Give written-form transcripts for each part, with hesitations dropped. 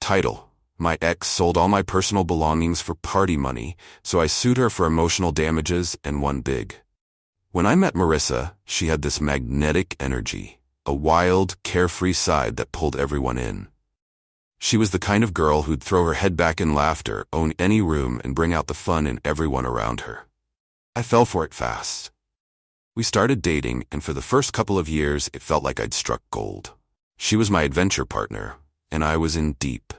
Title: My ex sold all my personal belongings for party money, so I sued her for emotional damages and won big. When I met Marissa, she had this magnetic energy, a wild, carefree side that pulled everyone in. She was the kind of girl who'd throw her head back in laughter, own any room, and bring out the fun in everyone around her. I fell for it fast. We started dating, and for the first couple of years, it felt like I'd struck gold. She was my adventure partner, and I was in deep.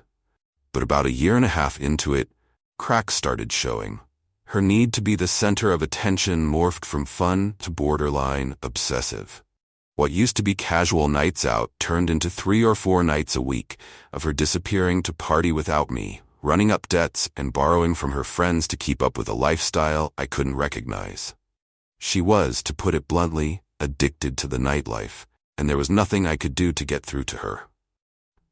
But about a year and a half into it, cracks started showing. Her need to be the center of attention morphed from fun to borderline obsessive. What used to be casual nights out turned into 3 or 4 nights a week of her disappearing to party without me, running up debts, and borrowing from her friends to keep up with a lifestyle I couldn't recognize. She was, to put it bluntly, addicted to the nightlife, and there was nothing I could do to get through to her.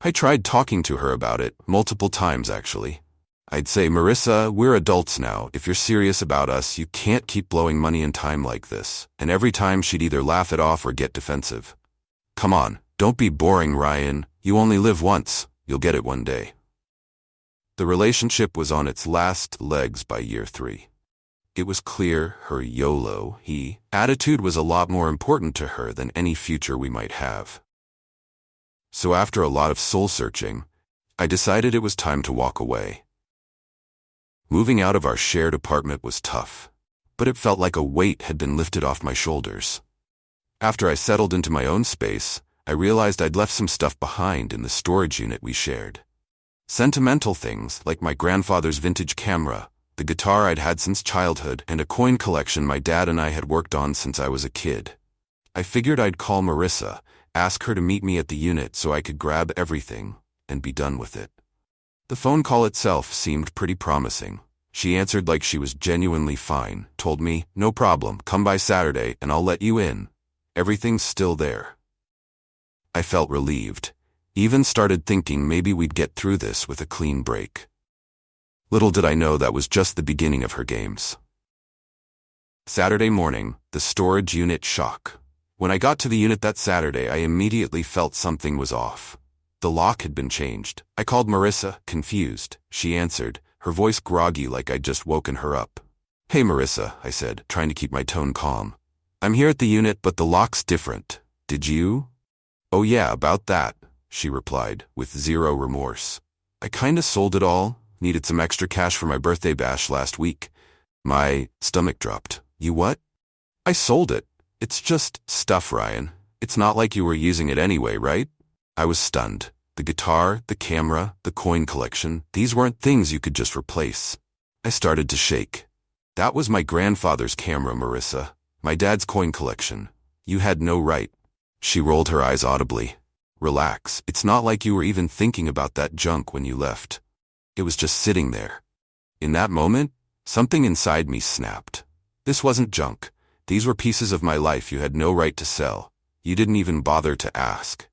I tried talking to her about it, multiple times actually. I'd say, "Marissa, we're adults now. If you're serious about us, you can't keep blowing money and time like this." And every time she'd either laugh it off or get defensive. "Come on, don't be boring, Ryan. You only live once. You'll get it one day." The relationship was on its last legs by year 3. It was clear her YOLO, attitude was a lot more important to her than any future we might have. So after a lot of soul-searching, I decided it was time to walk away. Moving out of our shared apartment was tough, but it felt like a weight had been lifted off my shoulders. After I settled into my own space, I realized I'd left some stuff behind in the storage unit we shared. Sentimental things like my grandfather's vintage camera, the guitar I'd had since childhood, and a coin collection my dad and I had worked on since I was a kid. I figured I'd call Marissa, ask her to meet me at the unit so I could grab everything and be done with it. The phone call itself seemed pretty promising. She answered like she was genuinely fine, told me, "No problem, come by Saturday and I'll let you in. Everything's still there." I felt relieved, even started thinking maybe we'd get through this with a clean break. Little did I know that was just the beginning of her games. Saturday morning, the storage unit shock. When I got to the unit that Saturday, I immediately felt something was off. The lock had been changed. I called Marissa, confused. She answered, her voice groggy like I'd just woken her up. "Hey Marissa," I said, trying to keep my tone calm. "I'm here at the unit, but the lock's different. Did you?" "Oh yeah, about that," she replied, with zero remorse. "I kinda sold it all. Needed some extra cash for my birthday bash last week." My stomach dropped. "You what?" "I sold it. It's just stuff, Ryan. It's not like you were using it anyway, right?" I was stunned. The guitar, the camera, the coin collection, these weren't things you could just replace. I started to shake. "That was my grandfather's camera, Marissa. My dad's coin collection. You had no right." She rolled her eyes audibly. "Relax. It's not like you were even thinking about that junk when you left. It was just sitting there." In that moment, something inside me snapped. This wasn't junk. These were pieces of my life you had no right to sell. You didn't even bother to ask.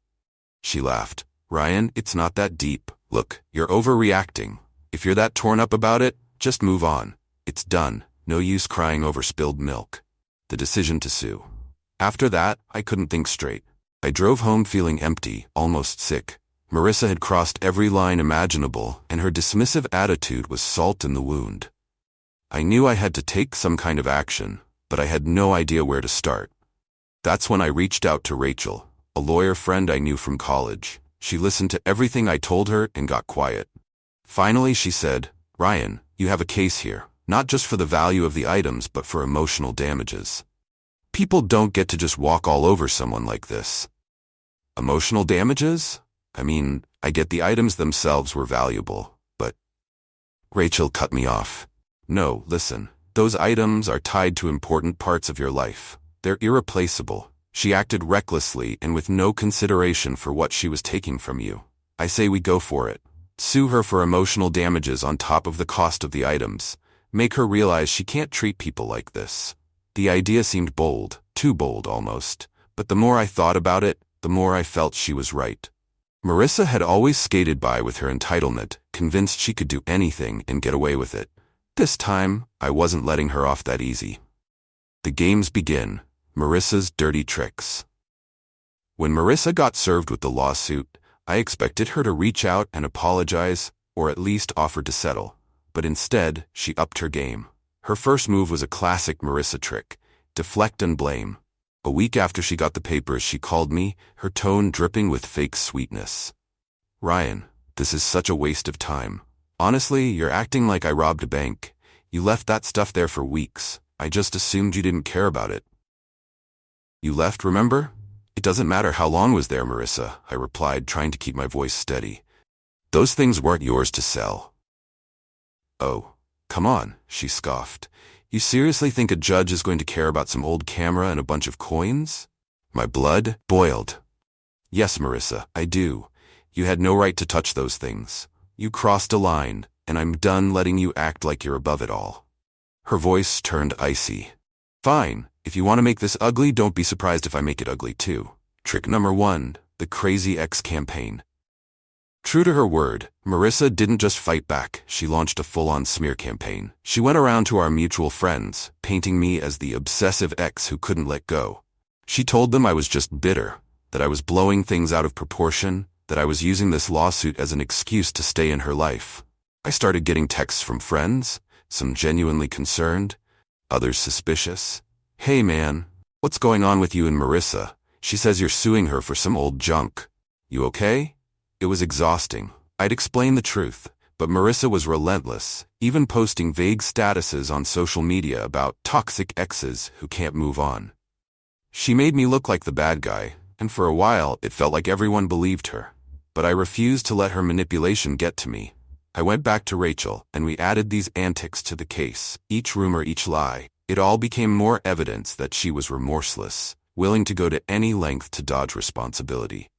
She laughed. "Ryan, it's not that deep. Look, you're overreacting. If you're that torn up about it, just move on. It's done. No use crying over spilled milk." The decision to sue. After that, I couldn't think straight. I drove home feeling empty, almost sick. Marissa had crossed every line imaginable, and her dismissive attitude was salt in the wound. I knew I had to take some kind of action, but I had no idea where to start. That's when I reached out to Rachel, a lawyer friend I knew from college. She listened to everything I told her and got quiet. Finally, she said, "Ryan, you have a case here, not just for the value of the items, but for emotional damages. People don't get to just walk all over someone like this." "Emotional damages? I mean, I get the items themselves were valuable, but..." Rachel cut me off. "No, listen, those items are tied to important parts of your life. They're irreplaceable." She acted recklessly and with no consideration for what she was taking from you. I say we go for it. Sue her for emotional damages on top of the cost of the items. Make her realize she can't treat people like this. The idea seemed bold, too bold almost, but the more I thought about it, the more I felt she was right. Marissa had always skated by with her entitlement, convinced she could do anything and get away with it. This time, I wasn't letting her off that easy. The games begin. Marissa's dirty tricks. When Marissa got served with the lawsuit, I expected her to reach out and apologize, or at least offer to settle. But instead, she upped her game. Her first move was a classic Marissa trick: deflect and blame. A week after she got the papers, she called me, her tone dripping with fake sweetness. "Ryan, this is such a waste of time. Honestly, you're acting like I robbed a bank. You left that stuff there for weeks. I just assumed you didn't care about it." "You left, remember?" "It doesn't matter how long was there, Marissa," I replied, trying to keep my voice steady. "Those things weren't yours to sell." "Oh, come on," she scoffed. "You seriously think a judge is going to care about some old camera and a bunch of coins?" My blood boiled. "Yes, Marissa, I do. You had no right to touch those things. You crossed a line, and I'm done letting you act like you're above it all." Her voice turned icy. "Fine, if you want to make this ugly, don't be surprised if I make it ugly too." Trick number 1, the Crazy Ex campaign. True to her word, Marissa didn't just fight back, she launched a full-on smear campaign. She went around to our mutual friends, painting me as the obsessive ex who couldn't let go. She told them I was just bitter, that I was blowing things out of proportion, that I was using this lawsuit as an excuse to stay in her life. I started getting texts from friends, some genuinely concerned, others suspicious. "Hey man, what's going on with you and Marissa? She says you're suing her for some old junk. You okay?" It was exhausting. I'd explain the truth, but Marissa was relentless, even posting vague statuses on social media about toxic exes who can't move on. She made me look like the bad guy, and for a while it felt like everyone believed her. But I refused to let her manipulation get to me. I went back to Rachel, and we added these antics to the case, each rumor, each lie. It all became more evidence that she was remorseless, willing to go to any length to dodge responsibility.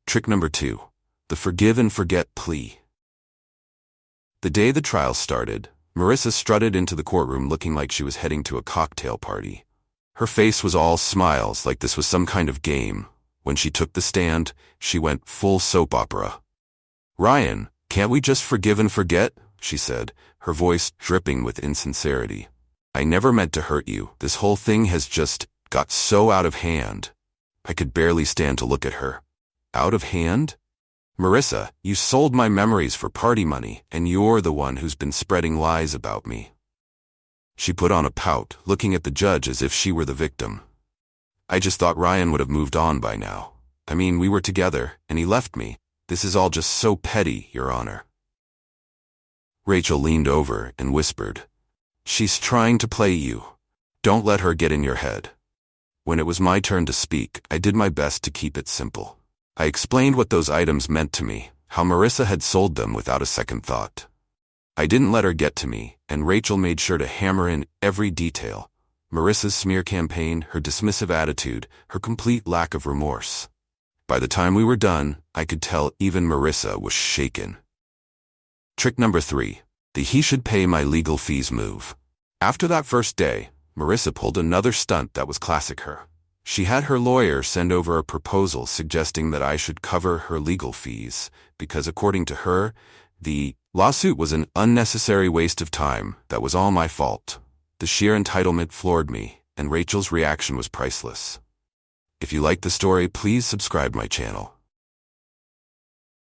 Trick number 2. The forgive and forget plea. The day the trial started, Marissa strutted into the courtroom looking like she was heading to a cocktail party. Her face was all smiles, like this was some kind of game. When she took the stand, she went full soap opera. "Ryan, can't we just forgive and forget?" she said, her voice dripping with insincerity. "I never meant to hurt you. This whole thing has just got so out of hand." I could barely stand to look at her. Out of hand? "Marissa, you sold my memories for party money, and you're the one who's been spreading lies about me." She put on a pout, looking at the judge as if she were the victim. "I just thought Ryan would have moved on by now. I mean, we were together, and he left me. This is all just so petty, Your Honor." Rachel leaned over and whispered, "She's trying to play you. Don't let her get in your head." When it was my turn to speak, I did my best to keep it simple. I explained what those items meant to me, how Marissa had sold them without a second thought. I didn't let her get to me, and Rachel made sure to hammer in every detail. Marissa's smear campaign, her dismissive attitude, her complete lack of remorse. By the time we were done, I could tell even Marissa was shaken. Trick number 3. The he should pay my legal fees move. After that first day, Marissa pulled another stunt that was classic her. She had her lawyer send over a proposal suggesting that I should cover her legal fees, because according to her, the lawsuit was an unnecessary waste of time that was all my fault. The sheer entitlement floored me, and Rachel's reaction was priceless. If you like the story, please subscribe my channel.